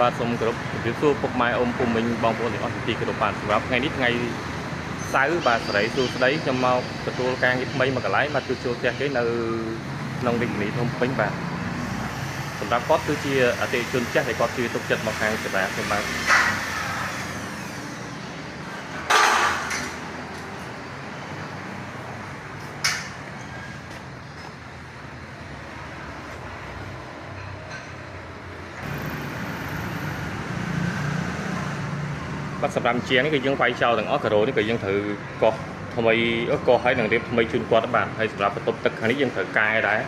បាទសូមគោរពជម្រាបសួរពុកម៉ែអ៊ំពុំមិញបងប្អូនទាំងអស់ជាទីគោរពបាទសម្រាប់ថ្ងៃនេះថ្ងៃសៅរ៍បាទសេរីសួស្តីខ្ញុំមកទទួលការងារថ្មីមកកន្លែងបាទជួសជុលផ្ទះគេនៅក្នុងរាជធានីភ្នំពេញបាទសម្រាប់គាត់គឺជាអតិថិជនចាស់ដែលគាត់ជឿទុកចិត្តមកខាងសេវាខ្ញុំបាទបាទសម្រាប់ជាងនេះគឺយើងវាយចោលទាំងអស់ការ៉ូនេះគឺយើងត្រូវកោះថ្មីកោះឲ្យនឹងរៀបថ្មីជូនគាត់បាទហើយសម្រាប់បន្ទប់ទឹកខាងនេះយើងត្រូវកែដែរ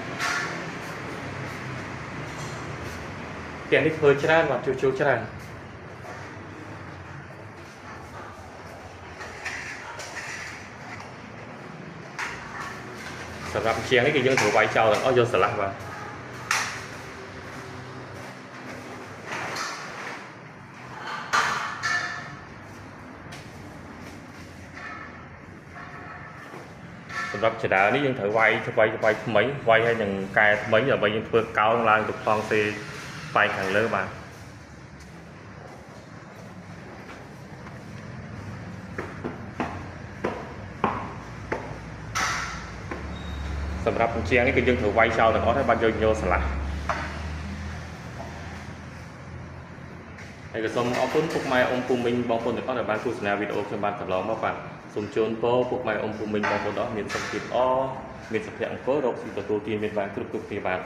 ផ្ទះនេះធ្វើច្រើនបាទជួសជុលច្រើនសម្រាប់ជាងនេះគឺយើងត្រូវវាយចោលទាំងអស់យកស្រឡះបាទសម្រាប់ចដើនេះយើងត្រូវវាយថ្មីវាយឲ្យនឹងកែថ្មីដើម្បីយើងធ្វើកោងឡើងទៅផងសេស្បែកខាងលើបាទសម្រាប់បញ្ជានេះគឺយើងត្រូវវាយចោលទាំងអស់ហើយបាទយកយកស្រឡះហើយក៏សូមអរគុណពុកម៉ែអ៊ំពុំមិញបងប្អូនទាំងអស់ដែលបានទស្សនាវីដេអូខ្ញុំបានកន្លងមកបាទសូមជូនពរពុកម៉ែអ៊ំពុំមិញបងប្អូនទាំងអស់មានសុខភាពល្អមានសុភមង្គលរកស៊ីទទួលទានមានបានគ្រប់គ្នាបាទ